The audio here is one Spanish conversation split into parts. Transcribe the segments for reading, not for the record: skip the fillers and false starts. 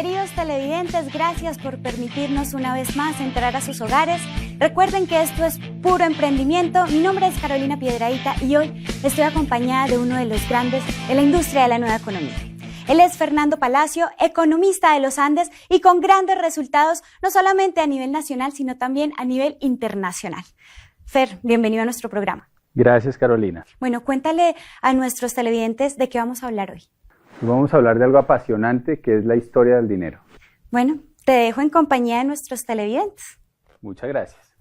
Queridos televidentes, gracias por permitirnos una vez más entrar a sus hogares. Recuerden que esto es puro emprendimiento. Mi nombre es Carolina Piedrahita y hoy estoy acompañada de uno de los grandes de la industria de la nueva economía. Él es Fernando Palacio, economista de los Andes y con grandes resultados, no solamente a nivel nacional, sino también a nivel internacional. Fer, bienvenido a nuestro programa. Gracias, Carolina. Bueno, cuéntale a nuestros televidentes de qué vamos a hablar hoy. Vamos a hablar de algo apasionante que es la historia del dinero. Bueno, te dejo en compañía de nuestros televidentes. Muchas gracias.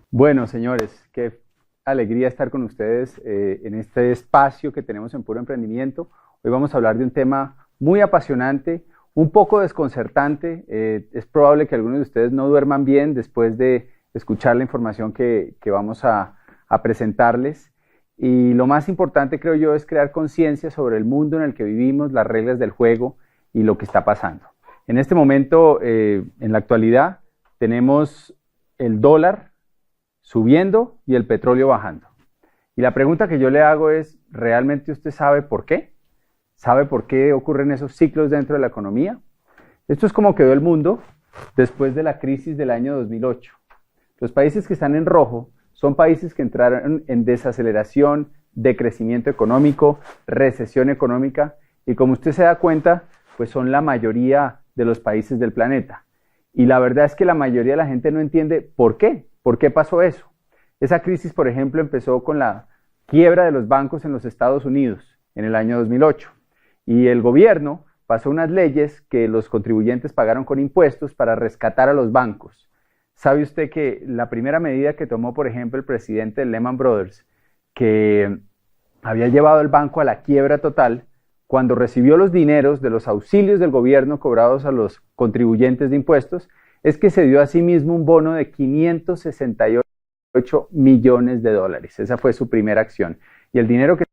Bueno, señores, qué alegría estar con ustedes en este espacio que tenemos en Puro Emprendimiento. Hoy vamos a hablar de un tema muy apasionante, un poco desconcertante. Es probable que algunos de ustedes no duerman bien después de escuchar la información que vamos a presentarles. Y lo más importante, creo yo, es crear conciencia sobre el mundo en el que vivimos, las reglas del juego y lo que está pasando. En este momento, en la actualidad, tenemos el dólar subiendo y el petróleo bajando. Y la pregunta que yo le hago es, ¿realmente usted sabe por qué? ¿Sabe por qué ocurren esos ciclos dentro de la economía? Esto es como quedó el mundo después de la crisis del año 2008. Los países que están en rojo son países que entraron en desaceleración, decrecimiento económico, recesión económica, y como usted se da cuenta, pues son la mayoría de los países del planeta. Y la verdad es que la mayoría de la gente no entiende por qué pasó eso. Esa crisis, por ejemplo, empezó con la quiebra de los bancos en los Estados Unidos en el año 2008. Y el gobierno pasó unas leyes que los contribuyentes pagaron con impuestos para rescatar a los bancos. ¿Sabe usted que la primera medida que tomó, por ejemplo, el presidente de Lehman Brothers, que había llevado el banco a la quiebra total, cuando recibió los dineros de los auxilios del gobierno cobrados a los contribuyentes de impuestos, es que se dio a sí mismo un bono de 568 millones de dólares? Esa fue su primera acción. Y el dinero que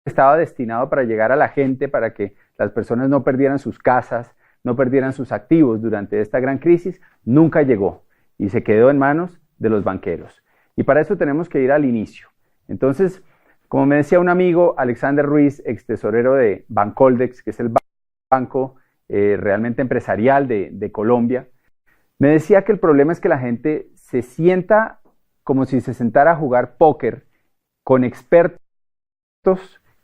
estaba destinado para llegar a la gente, para que las personas no perdieran sus casas, no perdieran sus activos durante esta gran crisis, nunca llegó. Y se quedó en manos de los banqueros. Y para eso tenemos que ir al inicio. Entonces, como me decía un amigo, Alexander Ruiz, ex tesorero de Bancoldex, que es el banco realmente empresarial de Colombia, me decía que el problema es que la gente se sienta como si se sentara a jugar póker con expertos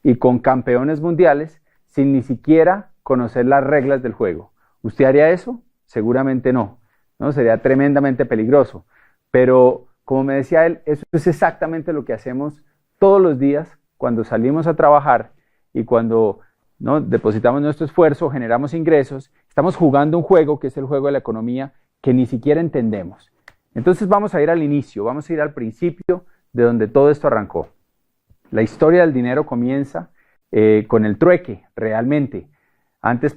y con campeones mundiales sin ni siquiera conocer las reglas del juego. ¿Usted haría eso? Seguramente no. ¿No? Sería tremendamente peligroso, pero como me decía él, eso es exactamente lo que hacemos todos los días cuando salimos a trabajar y cuando, ¿no?, depositamos nuestro esfuerzo, generamos ingresos, estamos jugando un juego que es el juego de la economía que ni siquiera entendemos. Entonces vamos a ir al inicio, vamos a ir al principio de donde todo esto arrancó. La historia del dinero comienza con el trueque, realmente. Antes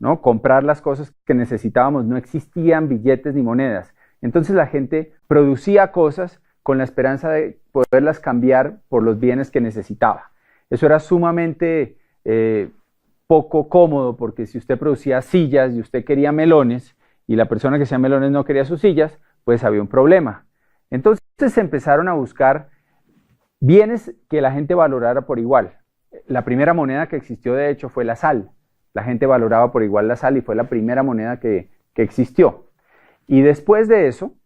¿no?, comprar las cosas que necesitábamos, no existían billetes ni monedas. Entonces la gente producía cosas con la esperanza de poderlas cambiar por los bienes que necesitaba. Eso era sumamente poco cómodo, porque si usted producía sillas y usted quería melones y la persona que hacía melones no quería sus sillas, pues había un problema. Entonces se empezaron a buscar bienes que la gente valorara por igual. La primera moneda que existió, de hecho, fue la sal. La gente valoraba por igual la sal y fue la primera moneda que existió. Y después de eso,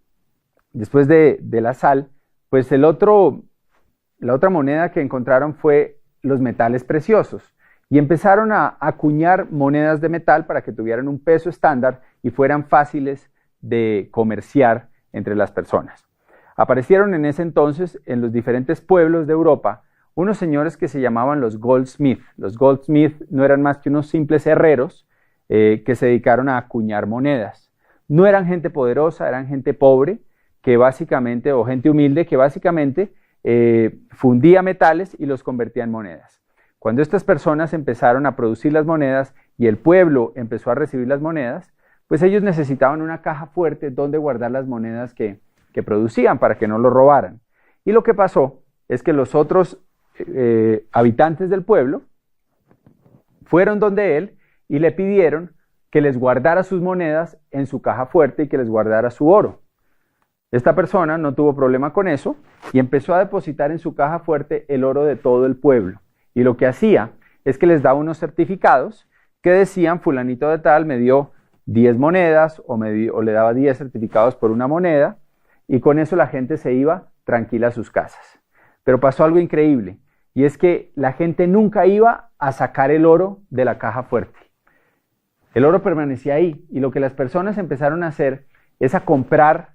después de la sal, pues la otra moneda que encontraron fue los metales preciosos. Y empezaron a acuñar monedas de metal para que tuvieran un peso estándar y fueran fáciles de comerciar entre las personas. Aparecieron en ese entonces en los diferentes pueblos de Europa unos señores que se llamaban los goldsmith. Los goldsmith no eran más que unos simples herreros que se dedicaron a acuñar monedas. No eran gente poderosa, eran gente pobre, que básicamente, o gente humilde, que básicamente fundía metales y los convertía en monedas. Cuando estas personas empezaron a producir las monedas y el pueblo empezó a recibir las monedas, pues ellos necesitaban una caja fuerte donde guardar las monedas que producían para que no lo robaran. Y lo que pasó es que los otros habitantes del pueblo fueron donde él y le pidieron que les guardara sus monedas en su caja fuerte y que les guardara su oro. Esta persona no tuvo problema con eso y empezó a depositar en su caja fuerte el oro de todo el pueblo. Y lo que hacía es que les daba unos certificados que decían, fulanito de tal me dio 10 monedas o le daba 10 certificados por una moneda, y con eso la gente se iba tranquila a sus casas. Pero pasó algo increíble, y es que la gente nunca iba a sacar el oro de la caja fuerte. El oro permanecía ahí, y lo que las personas empezaron a hacer es a comprar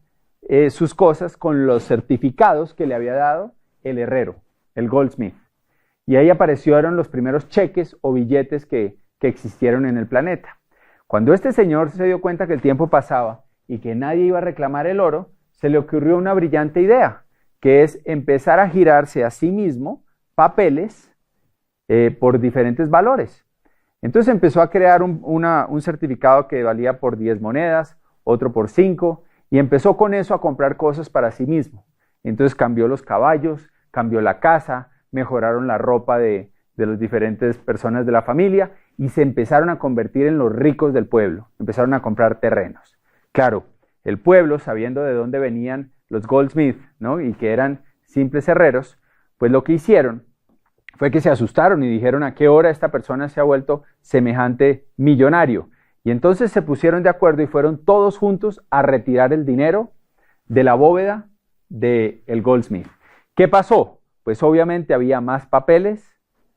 sus cosas con los certificados que le había dado el herrero, el goldsmith. Y ahí aparecieron los primeros cheques o billetes que existieron en el planeta. Cuando este señor se dio cuenta que el tiempo pasaba y que nadie iba a reclamar el oro, se le ocurrió una brillante idea, que es empezar a girarse a sí mismo papeles por diferentes valores. Entonces empezó a crear un certificado que valía por 10 monedas, otro por 5, y empezó con eso a comprar cosas para sí mismo. Entonces cambió los caballos, cambió la casa, mejoraron la ropa de las diferentes personas de la familia y se empezaron a convertir en los ricos del pueblo. Empezaron a comprar terrenos. Claro, el pueblo, sabiendo de dónde venían los goldsmiths, ¿no? Y que eran simples herreros, pues lo que hicieron fue que se asustaron y dijeron a qué hora esta persona se ha vuelto semejante millonario. Y entonces se pusieron de acuerdo y fueron todos juntos a retirar el dinero de la bóveda del goldsmith. ¿Qué pasó? Pues obviamente había más papeles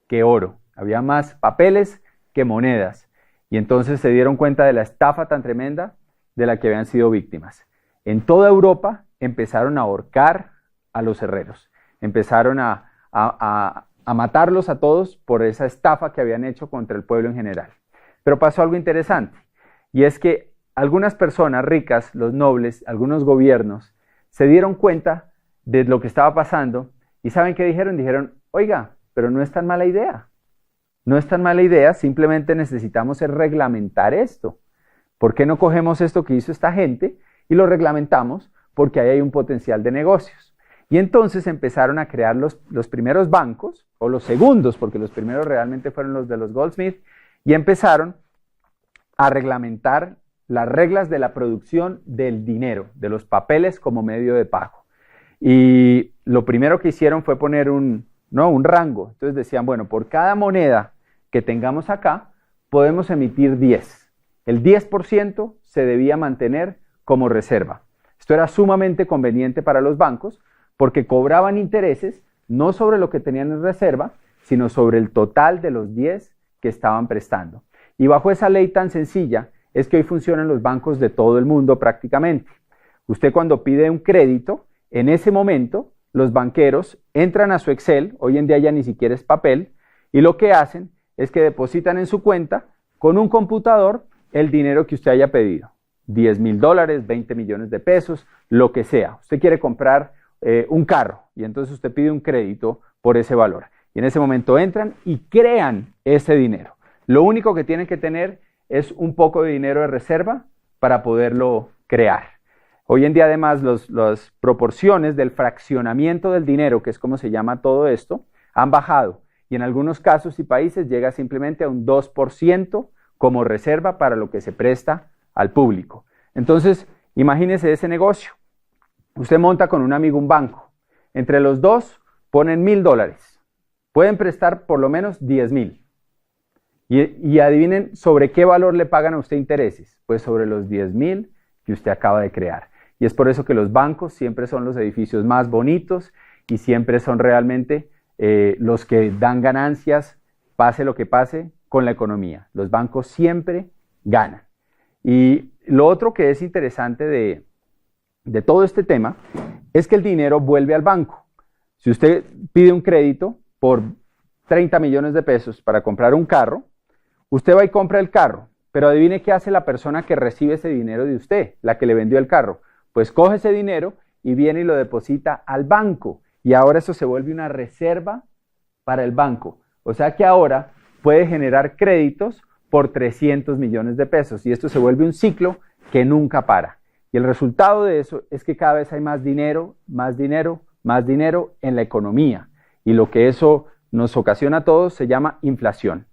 que oro, había más papeles que monedas. Y entonces se dieron cuenta de la estafa tan tremenda de la que habían sido víctimas. En toda Europa empezaron a ahorcar a los herreros, empezaron a matarlos a todos por esa estafa que habían hecho contra el pueblo en general. Pero pasó algo interesante, y es que algunas personas ricas, los nobles, algunos gobiernos, se dieron cuenta de lo que estaba pasando, y ¿saben qué dijeron? Dijeron, oiga, pero no es tan mala idea. No es tan mala idea, simplemente necesitamos reglamentar esto. ¿Por qué no cogemos esto que hizo esta gente y lo reglamentamos? Porque ahí hay un potencial de negocios. Y entonces empezaron a crear los primeros bancos, o los segundos, porque los primeros realmente fueron los de los Goldsmith, y empezaron a reglamentar las reglas de la producción del dinero, de los papeles como medio de pago. Y lo primero que hicieron fue poner un rango. Entonces decían, bueno, por cada moneda que tengamos acá, podemos emitir 10. El 10% se debía mantener como reserva. Esto era sumamente conveniente para los bancos porque cobraban intereses no sobre lo que tenían en reserva, sino sobre el total de los 10 que estaban prestando. Y bajo esa ley tan sencilla es que hoy funcionan los bancos de todo el mundo prácticamente. Usted cuando pide un crédito, en ese momento los banqueros entran a su Excel, hoy en día ya ni siquiera es papel, y lo que hacen es que depositan en su cuenta con un computador el dinero que usted haya pedido. $10,000, 20 millones de pesos, lo que sea. Usted quiere comprar un carro y entonces usted pide un crédito por ese valor. Y en ese momento entran y crean ese dinero. Lo único que tienen que tener es un poco de dinero de reserva para poderlo crear. Hoy en día además las proporciones del fraccionamiento del dinero, que es como se llama todo esto, han bajado. Y en algunos casos y países llega simplemente a un 2% como reserva para lo que se presta al público. Entonces, imagínese ese negocio. Usted monta con un amigo un banco. Entre los dos ponen $1,000. Pueden prestar por lo menos 10,000. Y adivinen sobre qué valor le pagan a usted intereses. Pues sobre los 10,000 que usted acaba de crear. Y es por eso que los bancos siempre son los edificios más bonitos y siempre son realmente los que dan ganancias, pase lo que pase con la economía. Los bancos siempre ganan. Y lo otro que es interesante de todo este tema es que el dinero vuelve al banco. Si usted pide un crédito por 30 millones de pesos para comprar un carro, usted va y compra el carro, pero adivine qué hace la persona que recibe ese dinero de usted, la que le vendió el carro. Pues coge ese dinero y viene y lo deposita al banco. Y ahora eso se vuelve una reserva para el banco. O sea que ahora puede generar créditos por 300 millones de pesos. Y esto se vuelve un ciclo que nunca para. Y el resultado de eso es que cada vez hay más dinero, más dinero, más dinero en la economía. Y lo que eso nos ocasiona a todos se llama inflación.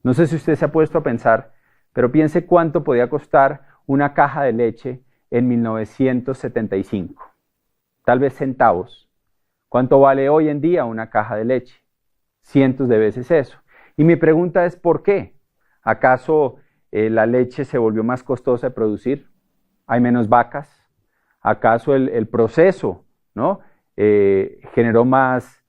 No sé si usted se ha puesto a pensar, pero piense cuánto podía costar una caja de leche en 1975. Tal vez centavos. ¿Cuánto vale hoy en día una caja de leche? Cientos de veces eso. Y mi pregunta es ¿por qué? ¿Acaso la leche se volvió más costosa de producir? ¿Hay menos vacas? ¿Acaso el proceso, ¿no? Generó más,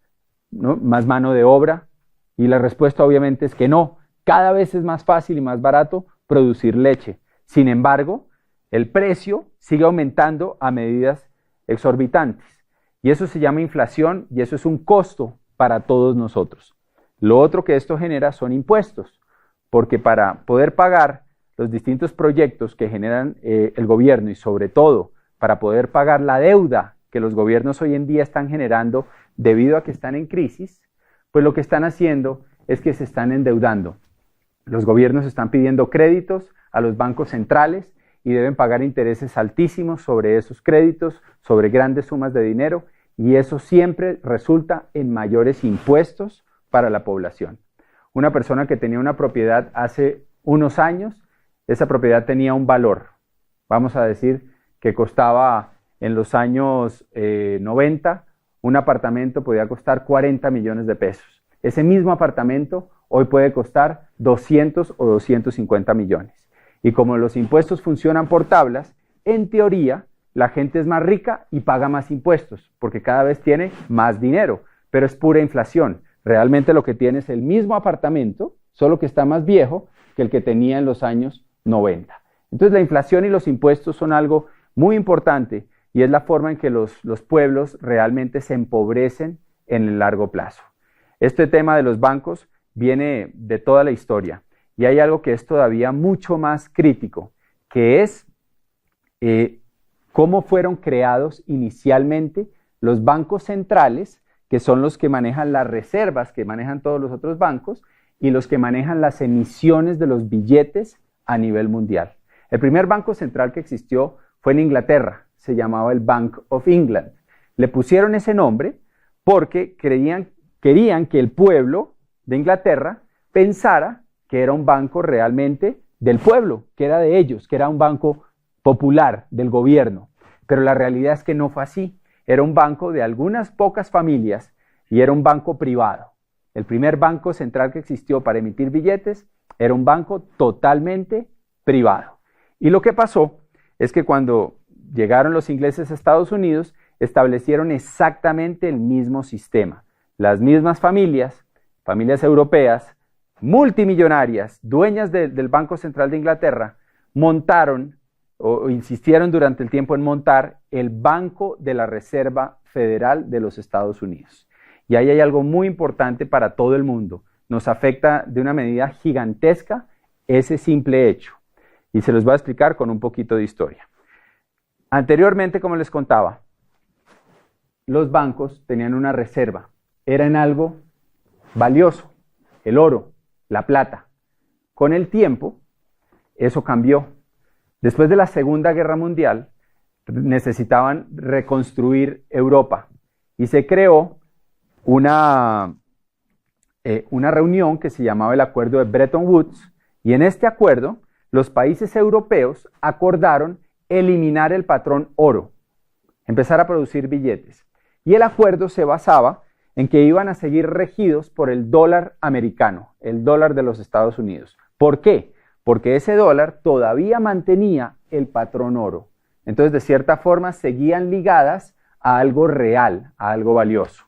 ¿no?, más mano de obra? Y la respuesta obviamente es que no. Cada vez es más fácil y más barato producir leche. Sin embargo, el precio sigue aumentando a medidas exorbitantes. Y eso se llama inflación y eso es un costo para todos nosotros. Lo otro que esto genera son impuestos, porque para poder pagar los distintos proyectos que generan el gobierno y sobre todo para poder pagar la deuda que los gobiernos hoy en día están generando debido a que están en crisis, pues lo que están haciendo es que se están endeudando. Los gobiernos están pidiendo créditos a los bancos centrales y deben pagar intereses altísimos sobre esos créditos, sobre grandes sumas de dinero, y eso siempre resulta en mayores impuestos para la población. Una persona que tenía una propiedad hace unos años, esa propiedad tenía un valor, vamos a decir que costaba en los años 90, un apartamento podía costar 40 millones de pesos. Ese mismo apartamento hoy puede costar 200 o 250 millones. Y como los impuestos funcionan por tablas, en teoría la gente es más rica y paga más impuestos, porque cada vez tiene más dinero, pero es pura inflación. Realmente lo que tiene es el mismo apartamento, solo que está más viejo que el que tenía en los años 90. Entonces la inflación y los impuestos son algo muy importante y es la forma en que los pueblos realmente se empobrecen en el largo plazo. Este tema de los bancos viene de toda la historia y hay algo que es todavía mucho más crítico, que es cómo fueron creados inicialmente los bancos centrales, que son los que manejan las reservas, que manejan todos los otros bancos, y los que manejan las emisiones de los billetes a nivel mundial. El primer banco central que existió fue en Inglaterra, se llamaba el Bank of England. Le pusieron ese nombre porque querían que el pueblo de Inglaterra pensara que era un banco realmente del pueblo, que era de ellos, que era un banco popular del gobierno. Pero la realidad es que no fue así. Era un banco de algunas pocas familias y era un banco privado. El primer banco central que existió para emitir billetes era un banco totalmente privado. Y lo que pasó es que cuando llegaron los ingleses a Estados Unidos, establecieron exactamente el mismo sistema. Las mismas familias europeas, multimillonarias, dueñas del Banco Central de Inglaterra, montaron o insistieron durante el tiempo en montar el Banco de la Reserva Federal de los Estados Unidos. Y ahí hay algo muy importante para todo el mundo. Nos afecta de una medida gigantesca ese simple hecho. Y se los voy a explicar con un poquito de historia. Anteriormente, como les contaba, los bancos tenían una reserva. Era en algo valioso, el oro, la plata. Con el tiempo, eso cambió. Después de la Segunda Guerra Mundial, necesitaban reconstruir Europa y se creó una reunión que se llamaba el Acuerdo de Bretton Woods, y en este acuerdo los países europeos acordaron eliminar el patrón oro, empezar a producir billetes. Y el acuerdo se basaba en que iban a seguir regidos por el dólar americano, el dólar de los Estados Unidos. ¿Por qué? Porque ese dólar todavía mantenía el patrón oro. Entonces, de cierta forma, seguían ligadas a algo real, a algo valioso.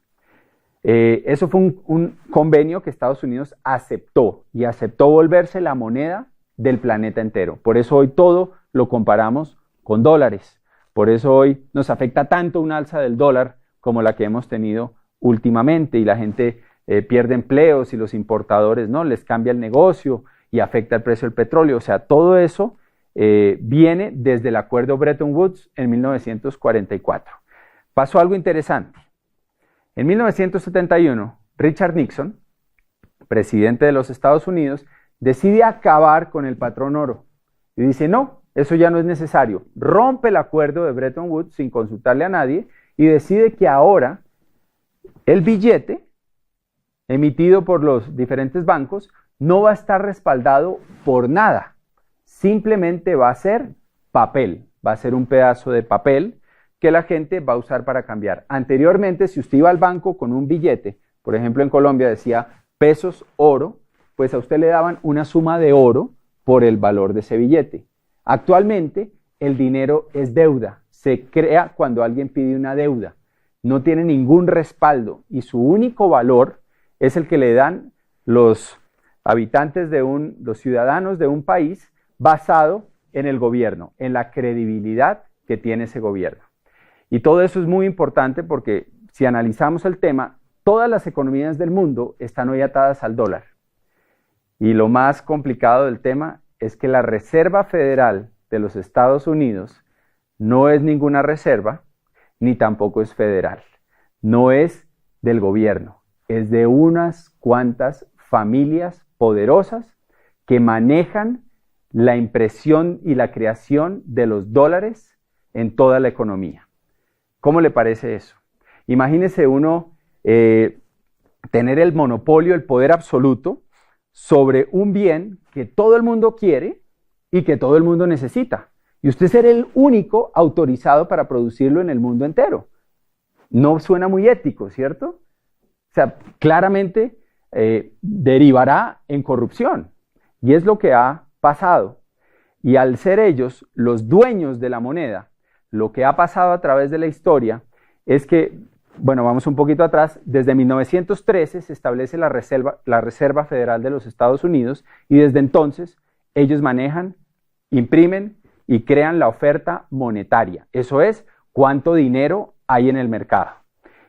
Eso fue un convenio que Estados Unidos aceptó y aceptó volverse la moneda del planeta entero. Por eso hoy todo lo comparamos con dólares. Por eso hoy nos afecta tanto un alza del dólar como la que hemos tenido últimamente y la gente pierde empleos y los importadores no les cambia el negocio y afecta el precio del petróleo. O sea, todo eso viene desde el acuerdo Bretton Woods en 1944. Pasó algo interesante. En 1971, Richard Nixon, presidente de los Estados Unidos, decide acabar con el patrón oro y dice, no, eso ya no es necesario. Rompe el acuerdo de Bretton Woods sin consultarle a nadie y decide que ahora el billete emitido por los diferentes bancos no va a estar respaldado por nada. Simplemente va a ser papel, va a ser un pedazo de papel que la gente va a usar para cambiar. Anteriormente, si usted iba al banco con un billete, por ejemplo en Colombia decía pesos oro, pues a usted le daban una suma de oro por el valor de ese billete. Actualmente, el dinero es deuda, se crea cuando alguien pide una deuda, no tiene ningún respaldo y su único valor es el que le dan los habitantes los ciudadanos de un país basado en el gobierno, en la credibilidad que tiene ese gobierno. Y todo eso es muy importante porque si analizamos el tema, todas las economías del mundo están hoy atadas al dólar. Y lo más complicado del tema es que la Reserva Federal de los Estados Unidos no es ninguna reserva, ni tampoco es federal. No es del gobierno, es de unas cuantas familias poderosas que manejan la impresión y la creación de los dólares en toda la economía. ¿Cómo le parece eso? Imagínese uno tener el monopolio, el poder absoluto sobre un bien que todo el mundo quiere y que todo el mundo necesita. Y usted ser el único autorizado para producirlo en el mundo entero. No suena muy ético, ¿cierto? O sea, claramente derivará en corrupción. Y es lo que ha pasado. Y al ser ellos los dueños de la moneda, lo que ha pasado a través de la historia es que, bueno, vamos un poquito atrás, desde 1913 se establece la Reserva Federal de los Estados Unidos y desde entonces ellos manejan, imprimen y crean la oferta monetaria. Eso es, cuánto dinero hay en el mercado.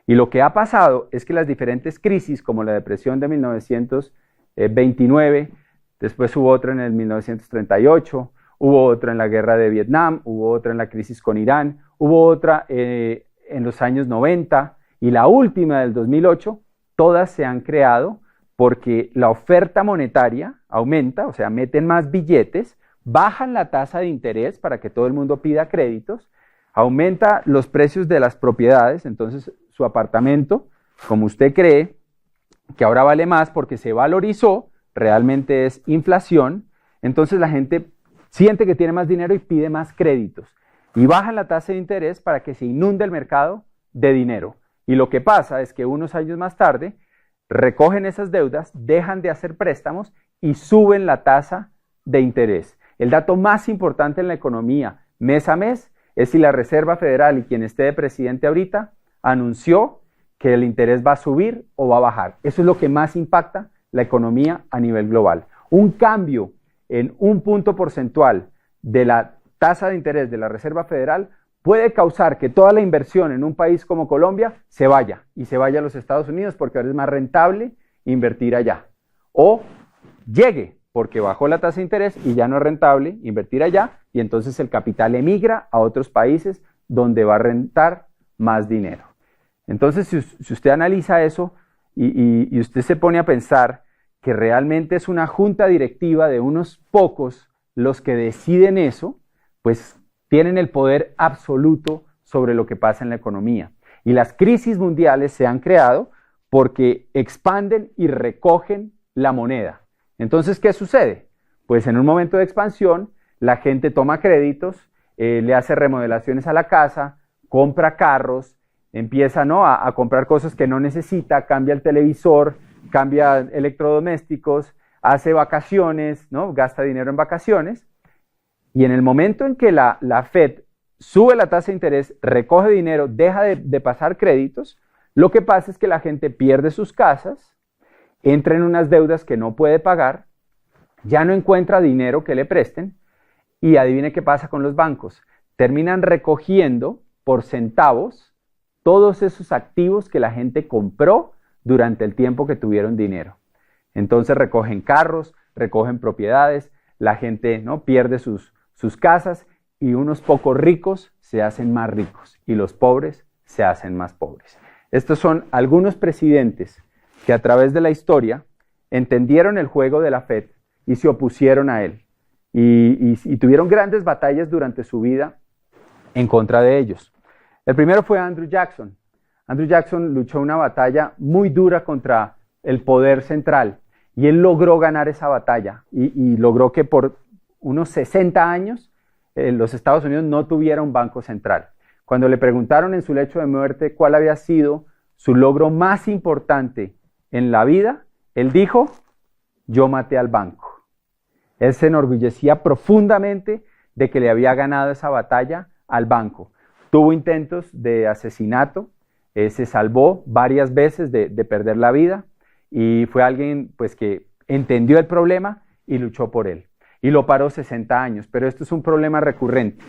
Y lo que ha pasado es que las diferentes crisis, como la depresión de 1929, después hubo otra en el 1938, hubo otra en la guerra de Vietnam, hubo otra en la crisis con Irán, hubo otra en los años 90 y la última del 2008, todas se han creado porque la oferta monetaria aumenta, o sea, meten más billetes, bajan la tasa de interés para que todo el mundo pida créditos, aumenta los precios de las propiedades, entonces su apartamento, como usted cree, que ahora vale más porque se valorizó, realmente es inflación, entonces la gente siente que tiene más dinero y pide más créditos. Y bajan la tasa de interés para que se inunde el mercado de dinero. Y lo que pasa es que unos años más tarde recogen esas deudas, dejan de hacer préstamos y suben la tasa de interés. El dato más importante en la economía mes a mes es si la Reserva Federal y quien esté de presidente ahorita anunció que el interés va a subir o va a bajar. Eso es lo que más impacta la economía a nivel global. Un cambio en un punto porcentual de la tasa de interés de la Reserva Federal puede causar que toda la inversión en un país como Colombia se vaya y se vaya a los Estados Unidos porque ahora es más rentable invertir allá. O llegue porque bajó la tasa de interés y ya no es rentable invertir allá y entonces el capital emigra a otros países donde va a rentar más dinero. Entonces, si usted analiza eso y usted se pone a pensar que realmente es una junta directiva de unos pocos los que deciden eso, pues tienen el poder absoluto sobre lo que pasa en la economía. Y las crisis mundiales se han creado porque expanden y recogen la moneda. Entonces, ¿qué sucede? Pues en un momento de expansión, la gente toma créditos, le hace remodelaciones a la casa, compra carros, empieza a comprar cosas que no necesita, cambia el televisor, cambia electrodomésticos, hace vacaciones, ¿no? Gasta dinero en vacaciones. Y en el momento en que la Fed sube la tasa de interés, recoge dinero, deja de pasar créditos, lo que pasa es que la gente pierde sus casas, entra en unas deudas que no puede pagar, ya no encuentra dinero que le presten y adivine qué pasa con los bancos. Terminan recogiendo por centavos todos esos activos que la gente compró durante el tiempo que tuvieron dinero. Entonces recogen carros, recogen propiedades, la gente, ¿no?, pierde sus casas y unos pocos ricos se hacen más ricos y los pobres se hacen más pobres. Estos son algunos presidentes que a través de la historia entendieron el juego de la Fed y se opusieron a él y tuvieron grandes batallas durante su vida en contra de ellos. El primero fue Andrew Jackson. Andrew Jackson luchó una batalla muy dura contra el poder central y él logró ganar esa batalla y logró que por unos 60 años los Estados Unidos no tuviera un banco central. Cuando le preguntaron en su lecho de muerte cuál había sido su logro más importante en la vida, él dijo, yo maté al banco. Él se enorgullecía profundamente de que le había ganado esa batalla al banco. Tuvo intentos de asesinato, se salvó varias veces de perder la vida y fue alguien pues, que entendió el problema y luchó por él. Y lo paró 60 años, pero esto es un problema recurrente.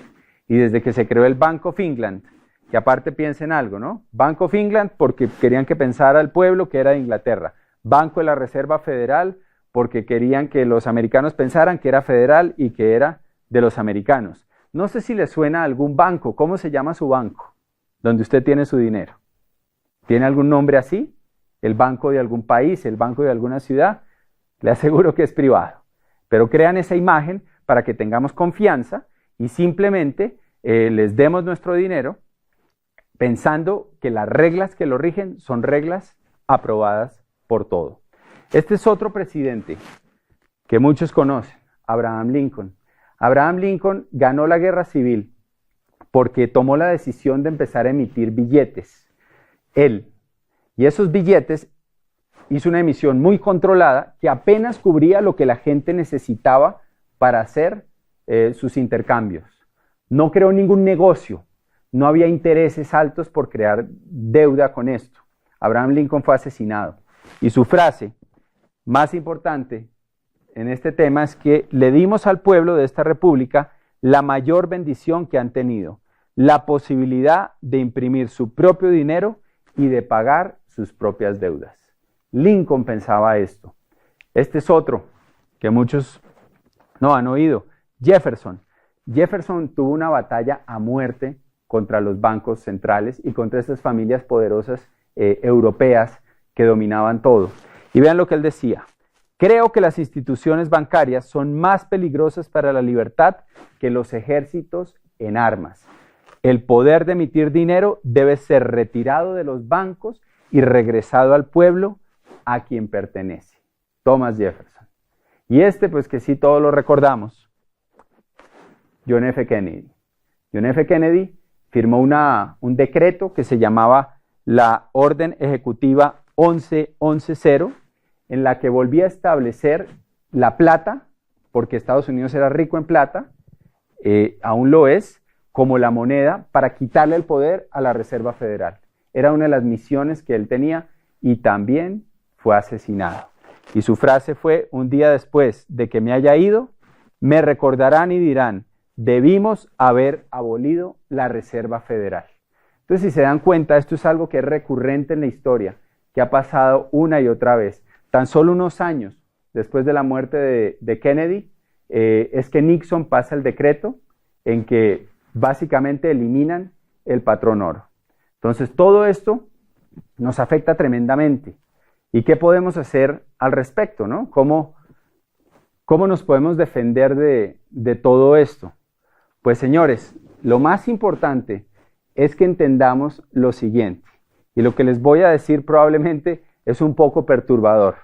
Y desde que se creó el Bank of England, que aparte piensen algo, ¿no? Bank of England porque querían que pensara el pueblo que era de Inglaterra. Banco de la Reserva Federal porque querían que los americanos pensaran que era federal y que era de los americanos. No sé si les suena a algún banco. ¿Cómo se llama su banco? Donde usted tiene su dinero. ¿Tiene algún nombre así? ¿El banco de algún país? ¿El banco de alguna ciudad? Le aseguro que es privado. Pero crean esa imagen para que tengamos confianza y simplemente les demos nuestro dinero pensando que las reglas que lo rigen son reglas aprobadas por todo. Este es otro presidente que muchos conocen, Abraham Lincoln. Abraham Lincoln ganó la guerra civil porque tomó la decisión de empezar a emitir billetes. Él, y esos billetes, hizo una emisión muy controlada que apenas cubría lo que la gente necesitaba para hacer sus intercambios. No creó ningún negocio, no había intereses altos por crear deuda con esto. Abraham Lincoln fue asesinado y su frase más importante en este tema es que le dimos al pueblo de esta república la mayor bendición que han tenido, la posibilidad de imprimir su propio dinero y de pagar sus propias deudas. Lincoln pensaba esto. Este es otro que muchos no han oído, Jefferson. Jefferson tuvo una batalla a muerte contra los bancos centrales y contra estas familias poderosas europeas que dominaban todo. Y vean lo que él decía. Creo que las instituciones bancarias son más peligrosas para la libertad que los ejércitos en armas. El poder de emitir dinero debe ser retirado de los bancos y regresado al pueblo a quien pertenece. Thomas Jefferson. Y pues que sí todos lo recordamos, John F. Kennedy. John F. Kennedy firmó un decreto que se llamaba la Orden Ejecutiva 1110, en la que volvía a establecer la plata, porque Estados Unidos era rico en plata, aún lo es, como la moneda para quitarle el poder a la Reserva Federal. Era una de las misiones que él tenía y también fue asesinado. Y su frase fue: un día después de que me haya ido, me recordarán y dirán, debimos haber abolido la Reserva Federal. Entonces, si se dan cuenta, esto es algo que es recurrente en la historia, que ha pasado una y otra vez. Tan solo unos años después de la muerte de Kennedy, es que Nixon pasa el decreto en que básicamente eliminan el patrón oro. Entonces, todo esto nos afecta tremendamente. ¿Y qué podemos hacer al respecto, no? ¿Cómo nos podemos defender de todo esto? Pues, señores, lo más importante es que entendamos lo siguiente. Y lo que les voy a decir probablemente es un poco perturbador,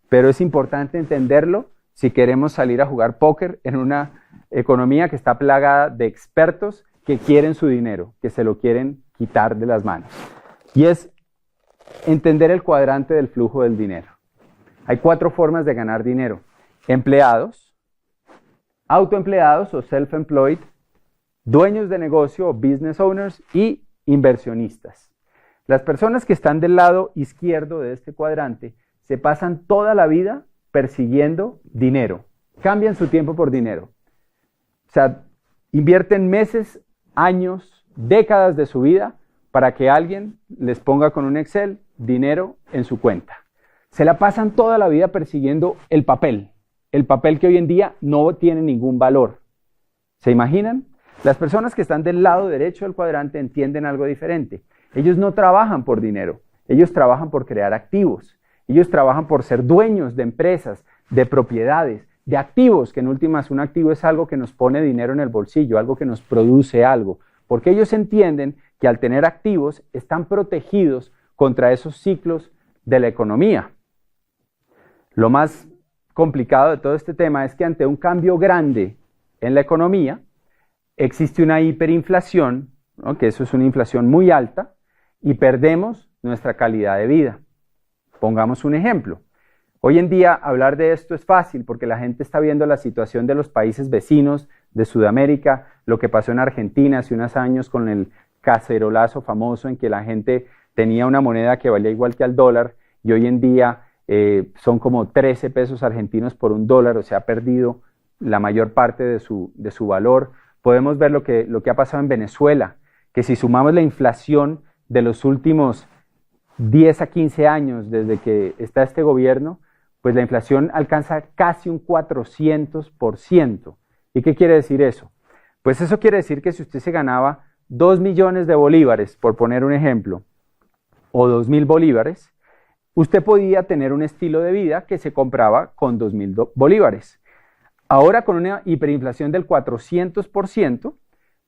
pero es importante entenderlo si queremos salir a jugar póker en una economía que está plagada de expertos que quieren su dinero, que se lo quieren quitar de las manos. Y es entender el cuadrante del flujo del dinero. Hay 4 formas de ganar dinero: empleados, autoempleados o self-employed, dueños de negocio o business owners y inversionistas. Las personas que están del lado izquierdo de este cuadrante se pasan toda la vida persiguiendo dinero, cambian su tiempo por dinero. O sea, invierten meses, años, décadas de su vida para que alguien les ponga con un Excel dinero en su cuenta. Se la pasan toda la vida persiguiendo el papel que hoy en día no tiene ningún valor. ¿Se imaginan? Las personas que están del lado derecho del cuadrante entienden algo diferente. Ellos no trabajan por dinero, ellos trabajan por crear activos, ellos trabajan por ser dueños de empresas, de propiedades, de activos, que en últimas un activo es algo que nos pone dinero en el bolsillo, algo que nos produce algo, porque ellos entienden que al tener activos están protegidos contra esos ciclos de la economía. Lo más complicado de todo este tema es que ante un cambio grande en la economía, existe una hiperinflación, ¿no? Que eso es una inflación muy alta, y perdemos nuestra calidad de vida. Pongamos un ejemplo. Hoy en día hablar de esto es fácil porque la gente está viendo la situación de los países vecinos de Sudamérica, lo que pasó en Argentina hace unos años con el cacerolazo famoso en que la gente tenía una moneda que valía igual que al dólar y hoy en día son como 13 pesos argentinos por un dólar, o sea, ha perdido la mayor parte de su valor. Podemos ver lo que ha pasado en Venezuela, que si sumamos la inflación de los últimos 10 a 15 años desde que está este gobierno, pues la inflación alcanza casi un 400%. ¿Y qué quiere decir eso? Pues eso quiere decir que si usted se ganaba 2 millones de bolívares, por poner un ejemplo, o 2.000 bolívares, usted podía tener un estilo de vida que se compraba con 2.000 bolívares. Ahora con una hiperinflación del 400%,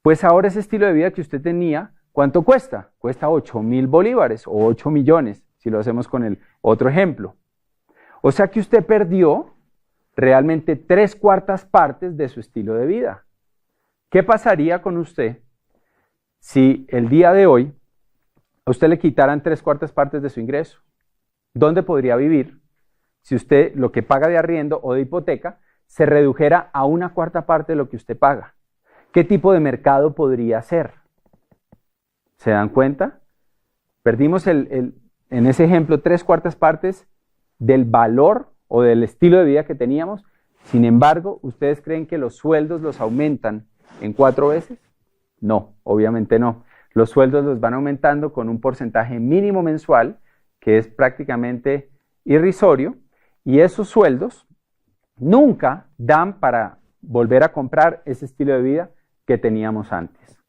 pues ahora ese estilo de vida que usted tenía, ¿cuánto cuesta? Cuesta 8.000 bolívares o 8 millones, si lo hacemos con el otro ejemplo. O sea que usted perdió realmente 3/4 partes de su estilo de vida. ¿Qué pasaría con usted si el día de hoy a usted le quitaran 3/4 partes de su ingreso? ¿Dónde podría vivir si usted lo que paga de arriendo o de hipoteca se redujera a 1/4 parte de lo que usted paga? ¿Qué tipo de mercado podría hacer? ¿Se dan cuenta? Perdimos en ese ejemplo 3/4 partes del valor o del estilo de vida que teníamos. Sin embargo, ¿ustedes creen que los sueldos los aumentan en 4 veces? No, obviamente no. Los sueldos los van aumentando con un porcentaje mínimo mensual que es prácticamente irrisorio y esos sueldos nunca dan para volver a comprar ese estilo de vida que teníamos antes.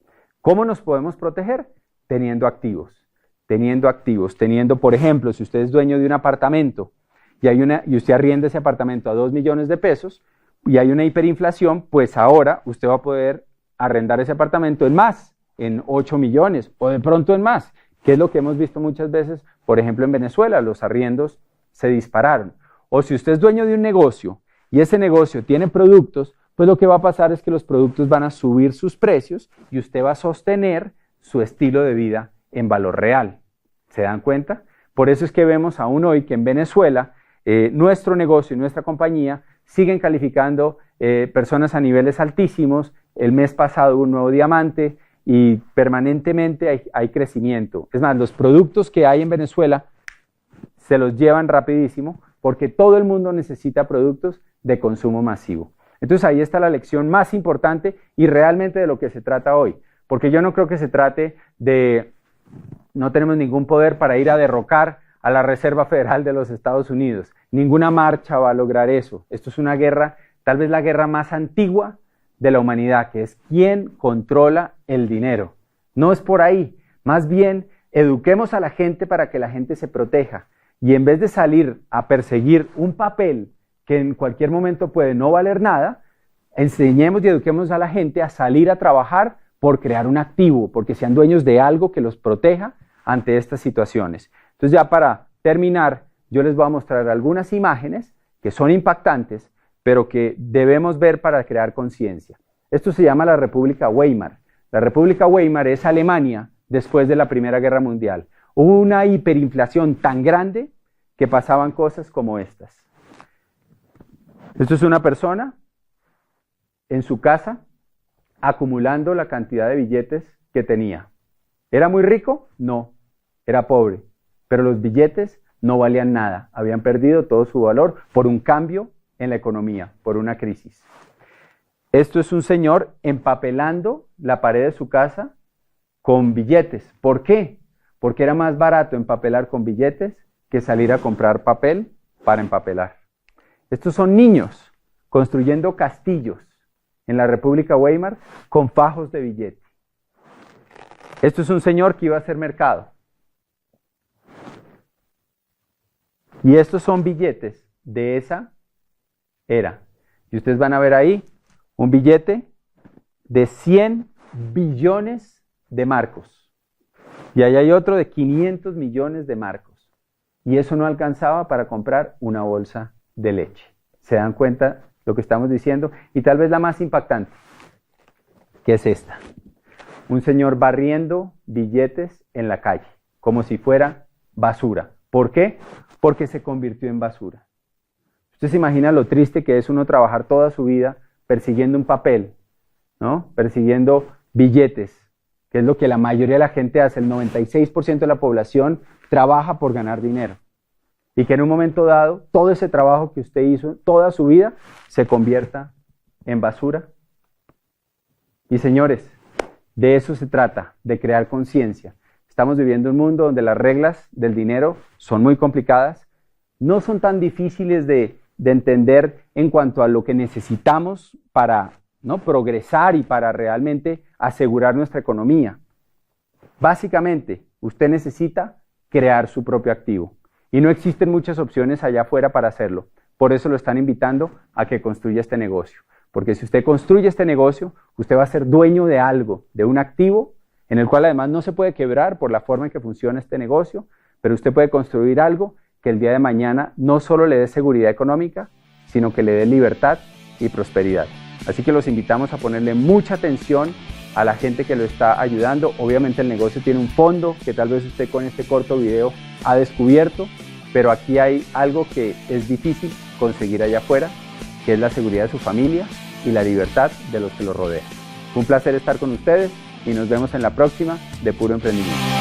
¿Cómo nos podemos proteger? Teniendo activos, por ejemplo, si usted es dueño de un apartamento y usted arrienda ese apartamento a 2 millones de pesos y hay una hiperinflación, pues ahora usted va a poder arrendar ese apartamento en más, en 8 millones o de pronto en más, que es lo que hemos visto muchas veces, por ejemplo en Venezuela, los arriendos se dispararon. O si usted es dueño de un negocio y ese negocio tiene productos, pues lo que va a pasar es que los productos van a subir sus precios y usted va a sostener su estilo de vida en valor real. ¿Se dan cuenta? Por eso es que vemos aún hoy que en Venezuela nuestro negocio y nuestra compañía siguen calificando personas a niveles altísimos. El mes pasado hubo un nuevo diamante y permanentemente hay crecimiento. Es más, los productos que hay en Venezuela se los llevan rapidísimo porque todo el mundo necesita productos de consumo masivo. Entonces ahí está la lección más importante y realmente de lo que se trata hoy. Porque yo no creo que se trate de, no tenemos ningún poder para ir a derrocar a la Reserva Federal de los Estados Unidos. Ninguna marcha va a lograr eso. Esto es una guerra, tal vez la guerra más antigua de la humanidad, que es quién controla el dinero. No es por ahí. Más bien, eduquemos a la gente para que la gente se proteja. Y en vez de salir a perseguir un papel que en cualquier momento puede no valer nada, enseñemos y eduquemos a la gente a salir a trabajar por crear un activo, porque sean dueños de algo que los proteja ante estas situaciones. Entonces ya para terminar, yo les voy a mostrar algunas imágenes que son impactantes, pero que debemos ver para crear conciencia. Esto se llama la República Weimar. La República Weimar es Alemania después de la Primera Guerra Mundial. Hubo una hiperinflación tan grande que pasaban cosas como estas. Esto es una persona en su casa acumulando la cantidad de billetes que tenía. ¿Era muy rico? No, era pobre. Pero los billetes no valían nada, habían perdido todo su valor por un cambio en la economía, por una crisis. Esto es un señor empapelando la pared de su casa con billetes. ¿Por qué? Porque era más barato empapelar con billetes que salir a comprar papel para empapelar. Estos son niños construyendo castillos en la República Weimar con fajos de billete. Esto es un señor que iba a hacer mercado. Y estos son billetes de esa era. Y ustedes van a ver ahí un billete de 100 billones de marcos. Y ahí hay otro de 500 millones de marcos. Y eso no alcanzaba para comprar una bolsa de leche. ¿Se dan cuenta lo que estamos diciendo? Y tal vez la más impactante, que es esta. Un señor barriendo billetes en la calle, como si fuera basura. ¿Por qué? Porque se convirtió en basura. Usted se imagina lo triste que es uno trabajar toda su vida persiguiendo un papel, ¿no? Persiguiendo billetes, que es lo que la mayoría de la gente hace. El 96% de la población trabaja por ganar dinero. Y que en un momento dado, todo ese trabajo que usted hizo toda su vida se convierta en basura. Y señores, de eso se trata, de crear conciencia. Estamos viviendo un mundo donde las reglas del dinero son muy complicadas, no son tan difíciles de entender en cuanto a lo que necesitamos para, ¿no?, progresar y para realmente asegurar nuestra economía. Básicamente, usted necesita crear su propio activo. Y no existen muchas opciones allá afuera para hacerlo. Por eso lo están invitando a que construya este negocio. Porque si usted construye este negocio, usted va a ser dueño de algo, de un activo, en el cual además no se puede quebrar por la forma en que funciona este negocio, pero usted puede construir algo que el día de mañana no solo le dé seguridad económica, sino que le dé libertad y prosperidad. Así que los invitamos a ponerle mucha atención a la gente que lo está ayudando. Obviamente el negocio tiene un fondo que tal vez usted con este corto video ha descubierto, pero aquí hay algo que es difícil conseguir allá afuera, que es la seguridad de su familia y la libertad de los que lo rodean. Fue un placer estar con ustedes y nos vemos en la próxima de Puro Emprendimiento.